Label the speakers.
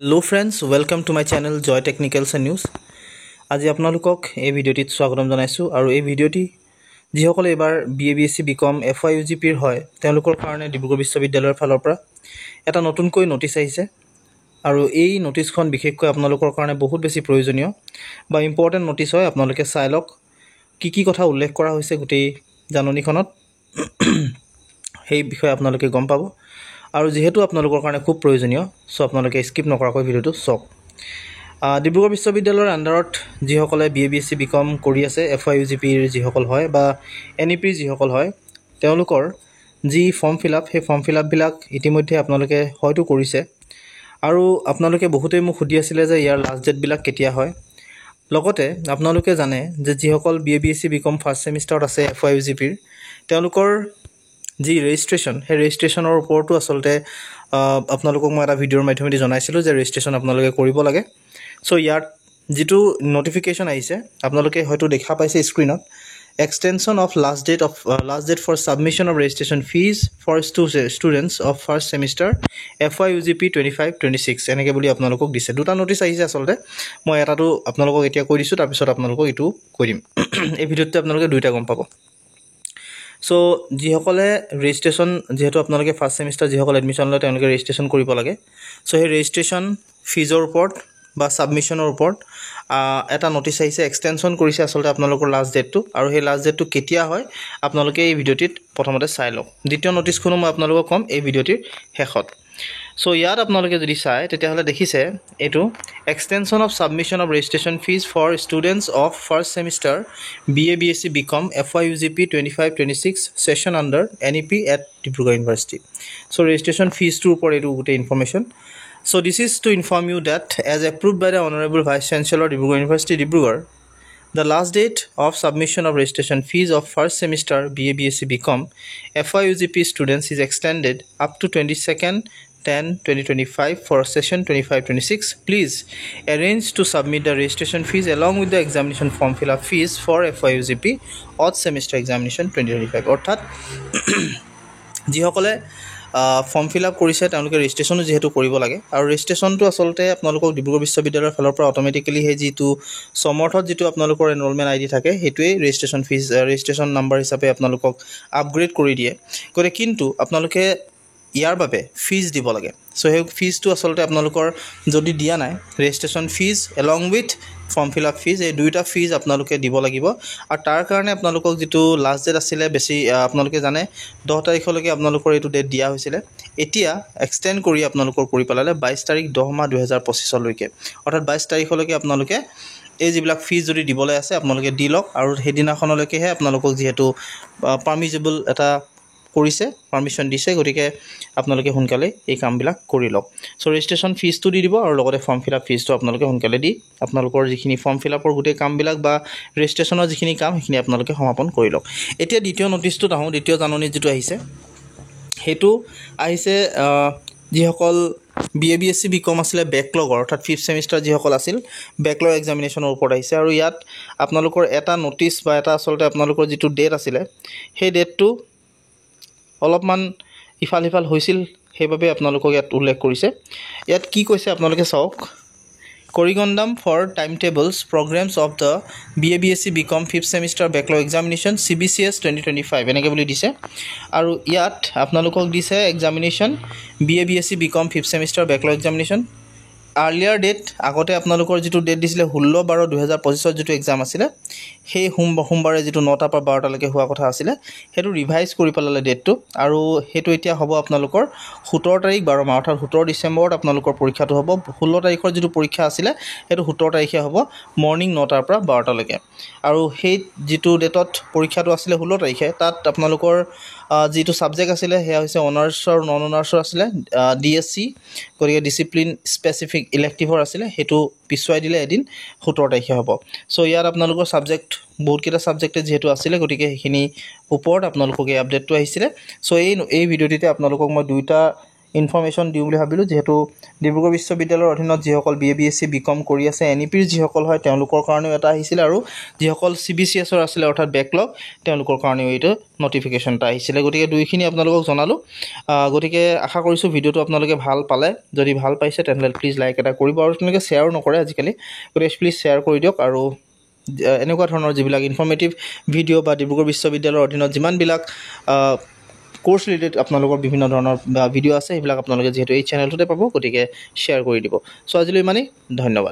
Speaker 1: Hello friends, welcome to my channel Joy Technicals and News. আজি আপোনালোকক এই ভিডিঅ'টিত স্বাগতম জনাইছো আৰু এই ভিডিঅ'টি যিসকল এবাৰ BABSC BCom FYUGP ৰ হয় তেওঁলোকৰ কাৰণে ডিব্ৰুগড় বিশ্ববিদ্যালয়ৰ ফালৰ পৰা এটা নতুনকৈ নোটিছ আহিছে আৰু এই নোটিছখন বিশেষকৈ আপোনালোকৰ কাৰণে বহুত বেছি প্ৰয়োজনীয় বা ইম্পৰ্টেন্ট নোটিছ হয়। আপোনালোকে চাই লওক কি কথা উল্লেখ কৰা হৈছে গোটেই জাননীখনত সেই বিষয়ে আপোনালোকে গম পাব আৰু যেহেতু আপোনালোকৰ কাৰণে খুব প্ৰয়োজনীয় সো আপোনালোকে স্কিপ নকৰাকৈ ভিডিঅ'টো চাওক। ডিব্ৰুগড় বিশ্ববিদ্যালয়ৰ আন্ডাৰত যিসকলে BABSC BCom কৰি আছে FYUGP ৰ যিসকল হয় বা NEP যিসকল হয় তেওঁলোকৰ যি ফৰ্ম ফিলআপ সেই ফৰ্ম ফিলআপবিলাক ইতিমধ্যে আপোনালোকে হয়তো কৰিছে আৰু আপোনালোকে বহুতেই মোক সুধি আছিলে যে ইয়াৰ লাষ্ট ডেট বিলাক কেতিয়া হয়। লগতে আপোনালোকে জানে যে যিসকল BABSC BCom ফাৰ্ষ্ট সেমিষ্টাৰত আছে FYUGP ৰ তেওঁলোকৰ যি ৰেজিষ্ট্ৰেচন সেই ৰেজিষ্ট্ৰেচনৰ ওপৰতো আসলতে আপোনালোকক মই এটা ভিডিঅ'ৰ মাধ্যমেদি জনাইছিলোঁ যে ৰেজিষ্ট্ৰেচন আপোনালোকে কৰিব লাগে। সো ইয়াত যেটো নোটিফিকেশন আহিছে আপোনালোকে হয়তো দেখা পাইছে স্ক্ৰিনত extension of last date for submission of registration fees for students of first semester FYUGP 25-26 এনেকে বুলি আপোনালোকক দিছে। দুটা নোটিছ আহিছে আসলতে মই এটাটো আপোনালোকক এতিয়া কৈ দিছো তাৰ পিছত আপোনালোকক ইটো কৈ দিম। এই ভিডিঅ'তে আপোনালোকে দুইটা গম পাব। সো যিসকলে ৰেজিষ্ট্ৰেচন যেহেতু আপোনালোকে ফাৰ্ষ্ট সেমিষ্টাৰ যিসকল এডমিশন লয় তেওঁলোকে ৰেজিষ্ট্ৰেচন কৰিব লাগে। সো সেই ৰেজিষ্ট্ৰেচন ফিজৰ ওপৰত বা সাবমিশনৰ ওপৰত এটা নোটিছ আহিছে এক্সটেনশন কৰিছে আসলতে আপোনালোকৰ লাষ্ট ডেটটো আৰু সেই লাষ্ট ডেটটো কেতিয়া হয় আপোনালোকে এই ভিডিঅ'টিত প্ৰথমতে চাই লওক। দ্বিতীয় নোটিছখনো মই আপোনালোকক কম এই ভিডিঅ'টিৰ শেষত। সো ইয়াত আপোনালোকে যদি চাই তেতিয়াহলে দেখিছে এটো extension of submission of registration fees for students of first semester BABSC BCom FYUGP 25-26 session under NEP at Dibrugarh University. So registration fees to upor etu gote information. So this is to inform you that as approved by the Honorable Vice Chancellor Dibrugarh University Dibrugarh, the last date of submission of registration fees of first semester BABSC BCom FYUGP students is extended up to 22nd-10-2025 for session 25-26. Please arrange to submit the registration fees along with the examination form fill-up fees for FYUGP odd semester examination 2025. অর্থাৎ যিসকলে form fill up কৰিছে তেওঁলোকে ৰেজিষ্ট্ৰেচনো যেহেতু কৰিব লাগে আৰু ৰেজিষ্ট্ৰেচনটো আসলতে আপোনালোকক ডিব্ৰুগড় বিশ্ববিদ্যালয়ৰ ফালৰ পৰা অটোমেটিক্যালি হে যেটো সমৰ্থত যেটো আপোনালোকৰ এনৰোলমেন্ট আইডি থাকে হেতুৱে ৰেজিষ্ট্ৰেচন ফিজ ৰেজিষ্ট্ৰেচন নাম্বাৰ হিচাপে আপোনালোকক আপগ্ৰেড কৰি দিয়ে কৰে কিন্তু আপোনালোকে ইয়াৰ বাবে ফিজ দিব লাগে। সো হে ফিজটো আসলতে আপোনালোকৰ যদি দিয়া নাই registration fees along with form fill up fees এই দুইটা ফিজ আপোনালোকে দিব লাগিব আৰু তাৰ কাৰণে আপোনালোকক যেটো লাষ্ট ডেট আছিল বেছি আপোনালোকে জানে 10 তাৰিখলৈকে আপোনালোকৰ এটো ডেট দিয়া হৈছিল এতিয়া এক্সটেন্ড কৰি আপোনালোকৰ কৰি পেলালে 22 তাৰিখ 10 মাহ 2025 লৈকে অৰ্থাৎ 22 তাৰিখলৈকে আপোনালোকে এই যিবিলাক ফিজ যদি দিবলৈ আছে আপোনালোকে দি লওক আৰু হেদিনাখনলৈকে হে আপোনালোকক যেহেতু পাৰমিজেবল এটা কৰিছে পাৰমিশন দিছে গতিকে আপোনালোকে সোনকালে এই কামবিলাক কৰি লওক। সো ৰেজিষ্ট্ৰেচন ফিজটো দি দিব আৰু লগতে ফৰ্ম ফিলআপ ফিজটো আপোনালোকে সোনকালে দি আপোনালোকৰ যিখিনি ফৰ্ম ফিলআপৰ গোটেই কামবিলাক বা ৰেজিষ্ট্ৰেচনৰ যিখিনি কাম সেইখিনি আপোনালোকে সমাপন কৰি লওক। এতিয়া দ্বিতীয় নোটিছটো তাহো দ্বিতীয় জাননী যেটো আহিছে হেতু আহিছে যিসকল BABSC BCom আছিল ব্যাকলগ অৰ্থাৎ 5th সেমিষ্টাৰ যিসকল আছিল ব্যাকলগ এক্সামিনেশনৰ ওপৰত আহিছে আৰু ইয়াত আপোনালোকৰ এটা নোটিছ বা এটা আসলতে আপোনালোকৰ যেটো ডেট আছিল সেই ডেটটো অলপমান ইফাল হৈছিল হেবাবে আপোনালোকক ইয়াত উল্লেখ কৰিছে। ইয়াত কি কৈছে আপোনালোকে চাওক Corrigendum for timetables programs of the BABSC BCom 5th semester backlog examination CBCS 2025 এনেকে বুলি দিছে আৰু ইয়াত আপোনালোকক দিছে examination BABSC BCom 5th semester backlog examination earlier date আগতে আপোনালোকৰ যেটো ডেট দিছিলে 16/12/2025 যেটো এক্সাম আছিল সেই সোমবাৰে যেটো 9টা পৰা 12টা লৈকে হোৱা কথা আছিল হেতু ৰিভাইজ কৰি পেলালে ডেটটো আৰু হেতু এতিয়া হ'ব আপোনালোকৰ 17 তাৰিখ 12 মাহ অৰ্থাৎ 17 ডিসেম্বৰত আপোনালোকৰ পৰীক্ষাটো হ'ব 16 তাৰিখৰ যেটো পৰীক্ষা আছিল হেতু 17 তাৰিখে হ'ব মৰ্নিং 9টাৰ পৰা 12টা লৈকে আৰু সেই যেটো ডেটত পৰীক্ষাটো আছিল 16 তাৰিখে তাত আপোনালোকৰ যেটো সাবজেক্ট আছিল হেয়া হৈছে অনাৰ্স আৰু নন অনাৰ্সৰ আছিল DSC গৰিকে ডিসিপ্লিন স্পেসিফিক ইলেক্টিভৰ আছিল হেতু পিছুৱাই দিলে এদিন 17 তাৰিখে হ'ব। সো ইয়াত আপোনালোকৰ সাবজেক্ট বহুত কিটা সাবজেক্টে যেহেতু আছিল গতিকে হেখিনি ওপৰত আপোনালোকক এই আপডেটটো আহিছিল। সো এই ভিডিঅ'টিতে আপোনালোকক মই দুইটা ইনফৰমেশ্যন দিওঁ বুলি ভাবিলোঁ, যিহেতু ডিব্ৰুগড় বিশ্ববিদ্যালয়ৰ অধীনত যিসকল BA/BSc BCom কৰি আছে NEPৰ যিসকল হয় তেওঁলোকৰ কাৰণেও এটা আহিছিলে, আৰু যিসকল CBCSৰ আছিলে অৰ্থাৎ বেকলগ তেওঁলোকৰ কাৰণেও এইটো নটিফিকেশ্যন এটা আহিছিলে। গতিকে দুইখিনি আপোনালোকক জনালোঁ। গতিকে আশা কৰিছোঁ ভিডিঅ'টো আপোনালোকে ভাল পালে। যদি ভাল পাইছে তেনেহ'লে প্লিজ লাইক এটা কৰিব, আৰু তেনেকৈ শ্বেয়াৰো নকৰে আজিকালি, গতিকে প্লিজ শ্বেয়াৰ কৰি দিয়ক। আৰু এনেকুৱা ধৰণৰ যিবিলাক ইনফৰ্মেটিভ ভিডিঅ' বা ডিব্ৰুগড় বিশ্ববিদ্যালয়ৰ অধীনত যিমানবিলাক কোৰ্চ ৰিলেটেড আপোনালোকৰ বিভিন্ন ধৰণৰ ভিডিঅ' আছে সেইবিলাক আপোনালোকে যিহেতু এই চেনেলটোতে পাব, গতিকে শ্বেয়াৰ কৰি দিব। চ' আজিলৈ ইমানেই, ধন্যবাদ।